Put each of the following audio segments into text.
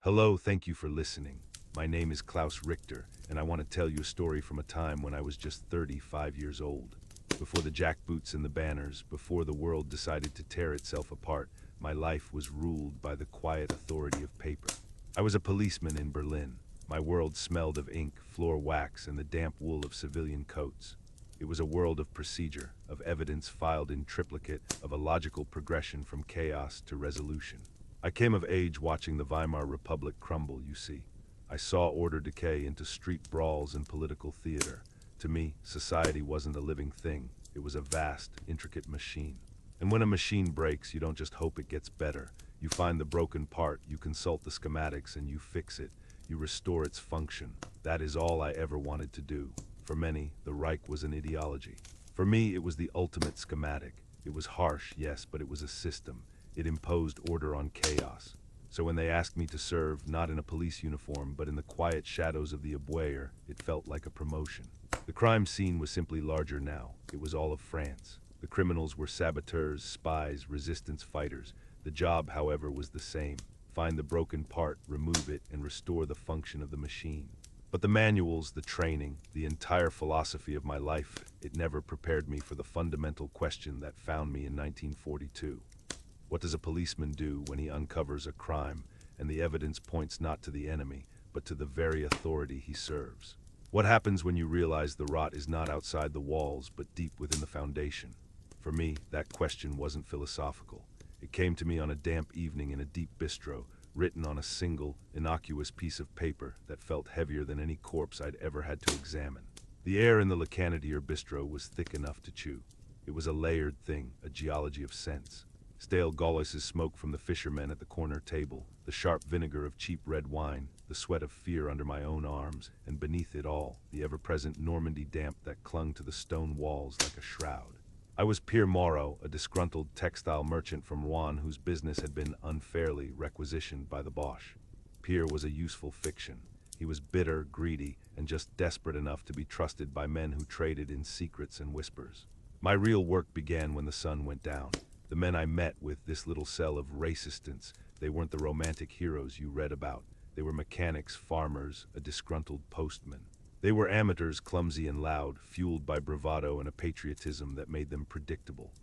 Hello, thank you for listening. My name is Klaus Richter, and I want to tell you a story from a time when I was just 35 years old. Before the jackboots and the banners, before the world decided to tear itself apart, my life was ruled by the quiet authority of paper. I was a policeman in Berlin. My world smelled of ink, floor wax, and the damp wool of civilian coats. It was a world of procedure, of evidence filed in triplicate, of a logical progression from chaos to resolution. I came of age watching the Weimar Republic crumble, you see. I saw order decay into street brawls and political theater. To me, society wasn't a living thing. It was a vast, intricate machine. And when a machine breaks, you don't just hope it gets better. You find the broken part, you consult the schematics, and you fix it. You restore its function. That is all I ever wanted to do. For many, the Reich was an ideology. For me, it was the ultimate schematic. It was harsh, yes, but it was a system. It imposed order on chaos. So when they asked me to serve, not in a police uniform, but in the quiet shadows of the Abwehr, it felt like a promotion. The crime scene was simply larger now. It was all of France. The criminals were saboteurs, spies, resistance fighters. The job, however, was the same. Find the broken part, remove it, and restore the function of the machine. But the manuals, the training, the entire philosophy of my life, it never prepared me for the fundamental question that found me in 1942. What does a policeman do when he uncovers a crime, and the evidence points not to the enemy, but to the very authority he serves? What happens when you realize the rot is not outside the walls, but deep within the foundation? For me, that question wasn't philosophical. It came to me on a damp evening in a deep bistro, written on a single, innocuous piece of paper that felt heavier than any corpse I'd ever had to examine. The air in the Lacanadier bistro was thick enough to chew. It was a layered thing, a geology of sense. Stale Gauloise's smoke from the fishermen at the corner table, the sharp vinegar of cheap red wine, the sweat of fear under my own arms, and beneath it all, the ever-present Normandy damp that clung to the stone walls like a shroud. I was Pierre Moreau, a disgruntled textile merchant from Rouen whose business had been unfairly requisitioned by the Boche. Pierre was a useful fiction. He was bitter, greedy, and just desperate enough to be trusted by men who traded in secrets and whispers. My real work began when the sun went down. The men I met with this little cell of resistance, they weren't the romantic heroes you read about. They were mechanics, farmers, a disgruntled postman. They were amateurs, clumsy and loud, fueled by bravado and a patriotism that made them predictable.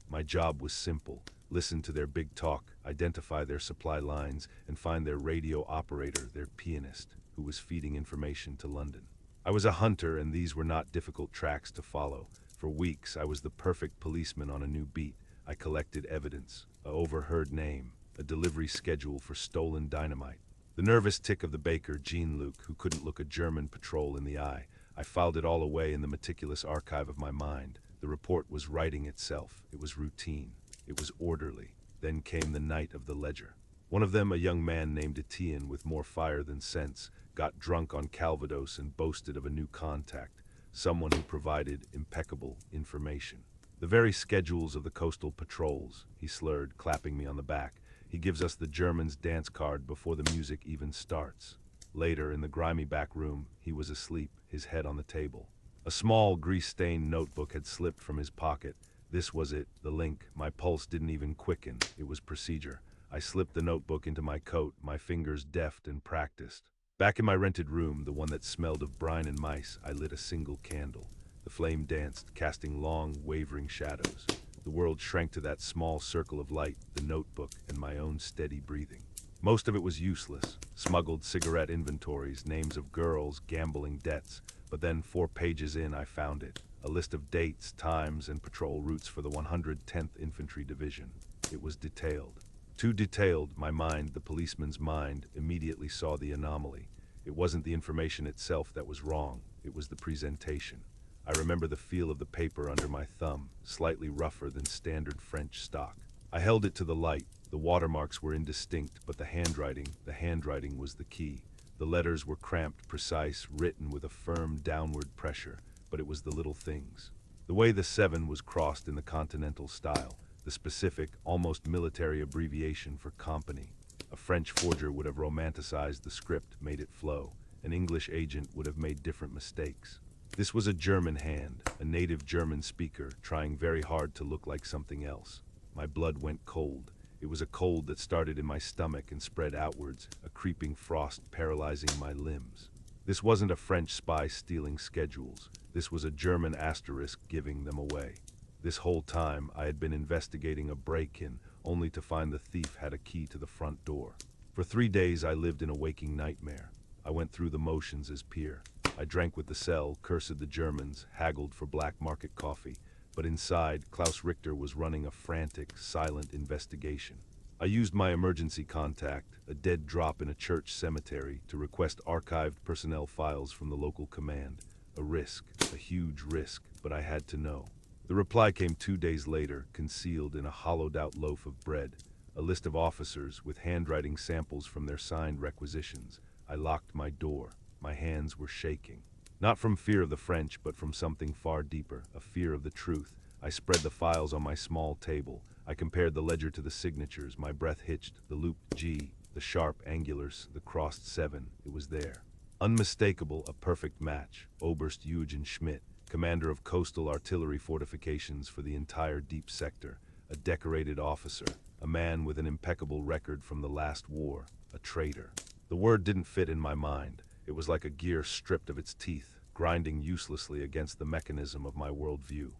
My job was simple. Listen to their big talk, identify their supply lines, and find their radio operator, their pianist, who was feeding information to London. I was a hunter, and these were not difficult tracks to follow. For weeks, I was the perfect policeman on a new beat. I collected evidence, an overheard name, a delivery schedule for stolen dynamite. The nervous tick of the baker, Jean-Luc, who couldn't look a German patrol in the eye. I filed it all away in the meticulous archive of my mind. The report was writing itself. It was routine. It was orderly. Then came the night of the ledger. One of them, a young man named Etienne with more fire than sense, got drunk on Calvados and boasted of a new contact, someone who provided impeccable information. The very schedules of the coastal patrols, he slurred, clapping me on the back. He gives us the Germans' dance card before the music even starts. Later, in the grimy back room, he was asleep, his head on the table. A small, grease-stained notebook had slipped from his pocket. This was it, the link. My pulse didn't even quicken. It was procedure. I slipped the notebook into my coat, my fingers deft and practiced. Back in my rented room, the one that smelled of brine and mice, I lit a single candle. The flame danced, casting long, wavering shadows. The world shrank to that small circle of light, the notebook, and my own steady breathing. Most of it was useless. Smuggled cigarette inventories, names of girls, gambling debts. But then 4 pages in, I found it. A list of dates, times, and patrol routes for the 110th Infantry Division. It was detailed. Too detailed, my mind, the policeman's mind, immediately saw the anomaly. It wasn't the information itself that was wrong. It was the presentation. I remember the feel of the paper under my thumb, slightly rougher than standard French stock. I held it to the light. The watermarks were indistinct, but the handwriting was the key. The letters were cramped, precise, written with a firm downward pressure, but it was the little things. The way the 7 was crossed in the continental style, the specific, almost military abbreviation for company. A French forger would have romanticized the script, made it flow. An English agent would have made different mistakes. This was a German hand, a native German speaker, trying very hard to look like something else. My blood went cold. It was a cold that started in my stomach and spread outwards, a creeping frost paralyzing my limbs. This wasn't a French spy stealing schedules. This was a German asterisk giving them away. This whole time, I had been investigating a break-in, only to find the thief had a key to the front door. For 3 days, I lived in a waking nightmare. I went through the motions as Pierre. I drank with the cell, cursed the Germans, haggled for black market coffee. But inside, Klaus Richter was running a frantic, silent investigation. I used my emergency contact, a dead drop in a church cemetery, to request archived personnel files from the local command. A risk, a huge risk, but I had to know. The reply came 2 days later, concealed in a hollowed-out loaf of bread. A list of officers with handwriting samples from their signed requisitions. I locked my door. My hands were shaking. Not from fear of the French, but from something far deeper, a fear of the truth. I spread the files on my small table. I compared the ledger to the signatures. My breath hitched. The looped G, the sharp angulars, the crossed 7. It was there. Unmistakable, a perfect match. Oberst Jürgen Schmidt, commander of coastal artillery fortifications for the entire Dieppe sector. A decorated officer. A man with an impeccable record from the last war. A traitor. The word didn't fit in my mind. It was like a gear stripped of its teeth, grinding uselessly against the mechanism of my worldview.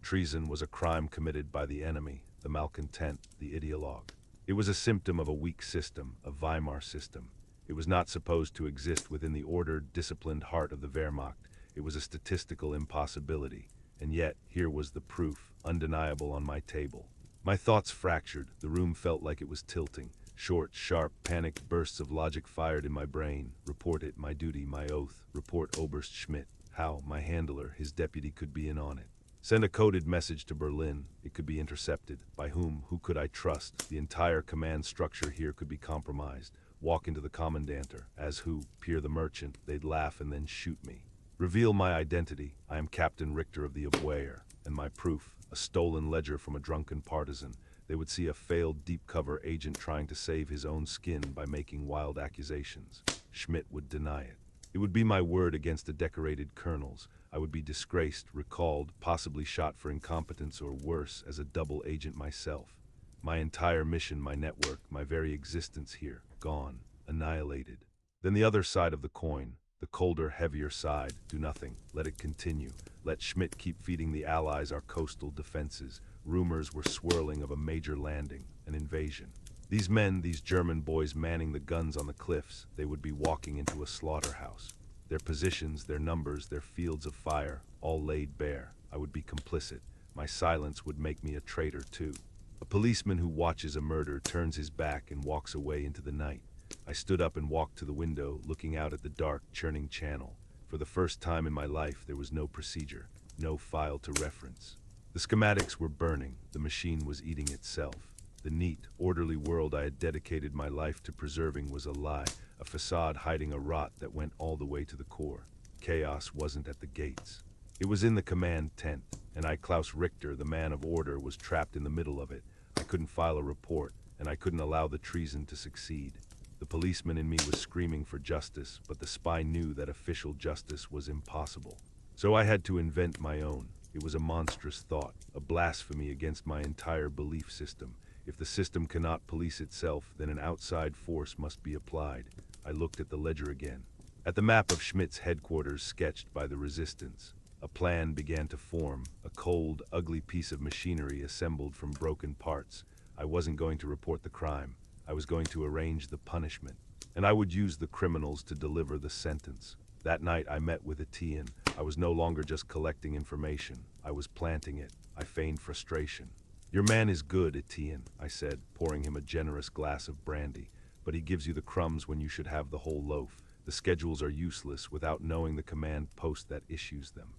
Treason was a crime committed by the enemy, the malcontent, the ideologue. It was a symptom of a weak system, a Weimar system. It was not supposed to exist within the ordered, disciplined heart of the Wehrmacht. It was a statistical impossibility. And yet, here was the proof, undeniable on my table. My thoughts fractured. The room felt like it was tilting. Short, sharp, panicked bursts of logic fired in my brain. Report it, my duty, my oath. Report Oberst Schmidt. How, my handler, his deputy, could be in on it. Send a coded message to Berlin. It could be intercepted. By whom? Who could I trust? The entire command structure here could be compromised. Walk into the commandanter. As who? Pierre the merchant. They'd laugh and then shoot me. Reveal my identity. I am Captain Richter of the Abwehr. And my proof, a stolen ledger from a drunken partisan. They would see a failed deep-cover agent trying to save his own skin by making wild accusations. Schmidt would deny it. It would be my word against the decorated colonels. I would be disgraced, recalled, possibly shot for incompetence or worse, as a double agent myself. My entire mission, my network, my very existence here, gone, annihilated. Then the other side of the coin, the colder, heavier side, do nothing, let it continue. Let Schmidt keep feeding the Allies our coastal defenses. Rumors were swirling of a major landing, an invasion. These men, these German boys manning the guns on the cliffs, they would be walking into a slaughterhouse. Their positions, their numbers, their fields of fire, all laid bare. I would be complicit. My silence would make me a traitor too. A policeman who watches a murder turns his back and walks away into the night. I stood up and walked to the window, looking out at the dark, churning channel. For the first time in my life, there was no procedure, no file to reference. The schematics were burning. The machine was eating itself. The neat, orderly world I had dedicated my life to preserving was a lie, a facade hiding a rot that went all the way to the core. Chaos wasn't at the gates. It was in the command tent, and I, Klaus Richter, the man of order, was trapped in the middle of it. I couldn't file a report, and I couldn't allow the treason to succeed. The policeman in me was screaming for justice, but the spy knew that official justice was impossible. So I had to invent my own. It was a monstrous thought, a blasphemy against my entire belief system. If the system cannot police itself, then an outside force must be applied. I looked at the ledger again. At the map of Schmidt's headquarters sketched by the resistance. A plan began to form, a cold, ugly piece of machinery assembled from broken parts. I wasn't going to report the crime. I was going to arrange the punishment. And I would use the criminals to deliver the sentence. That night I met with Etienne. I was no longer just collecting information. I was planting it. I feigned frustration. Your man is good, Etienne, I said, pouring him a generous glass of brandy. But he gives you the crumbs when you should have the whole loaf. The schedules are useless without knowing the command post that issues them.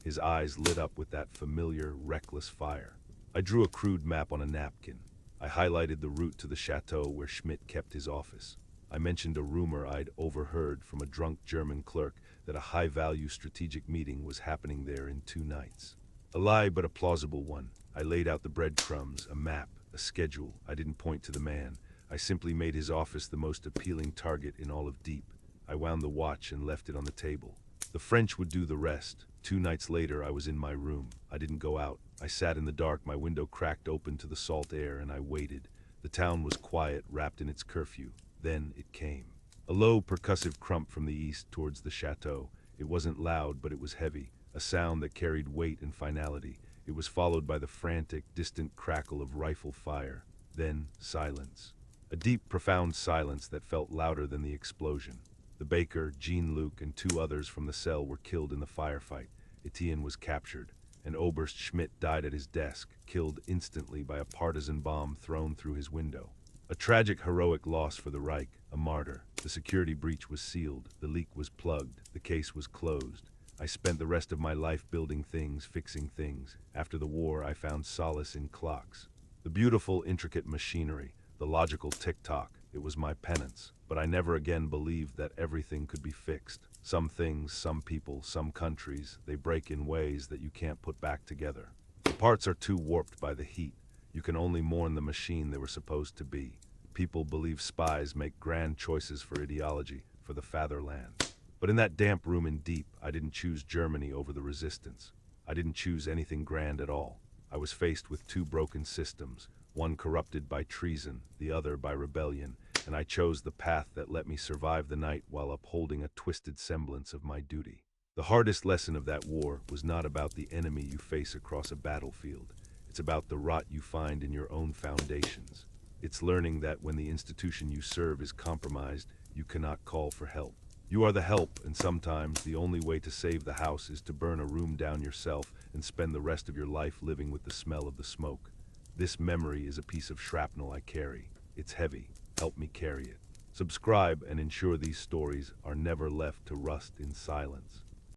His eyes lit up with that familiar, reckless fire. I drew a crude map on a napkin. I highlighted the route to the chateau where Schmidt kept his office. I mentioned a rumor I'd overheard from a drunk German clerk that a high-value strategic meeting was happening there in 2 nights. A lie, but a plausible one. I laid out the breadcrumbs, a map, a schedule. I didn't point to the man. I simply made his office the most appealing target in all of Dieppe. I wound the watch and left it on the table. The French would do the rest. 2 nights later, I was in my room. I didn't go out. I sat in the dark, my window cracked open to the salt air, and I waited. The town was quiet, wrapped in its curfew. Then it came. A low, percussive crump from the east towards the chateau. It wasn't loud, but it was heavy, a sound that carried weight and finality. It was followed by the frantic, distant crackle of rifle fire. Then silence. A deep, profound silence that felt louder than the explosion. The baker, Jean-Luc, and 2 others from the cell were killed in the firefight. Etienne was captured, and Oberst Schmidt died at his desk, killed instantly by a partisan bomb thrown through his window. A tragic, heroic loss for the Reich, a martyr. The security breach was sealed, the leak was plugged, the case was closed. I spent the rest of my life building things, fixing things. After the war, I found solace in clocks. The beautiful, intricate machinery, the logical tick-tock, it was my penance. But I never again believed that everything could be fixed. Some things, some people, some countries, they break in ways that you can't put back together. The parts are too warped by the heat. You can only mourn the machine they were supposed to be. People believe spies make grand choices for ideology, for the fatherland. But in that damp room in Dieppe, I didn't choose Germany over the resistance. I didn't choose anything grand at all. I was faced with 2 broken systems, one corrupted by treason, the other by rebellion, and I chose the path that let me survive the night while upholding a twisted semblance of my duty. The hardest lesson of that war was not about the enemy you face across a battlefield. It's about the rot you find in your own foundations. It's learning that when the institution you serve is compromised, you cannot call for help. You are the help, and sometimes the only way to save the house is to burn a room down yourself and spend the rest of your life living with the smell of the smoke. This memory is a piece of shrapnel I carry. It's heavy. Help me carry it. Subscribe and ensure these stories are never left to rust in silence.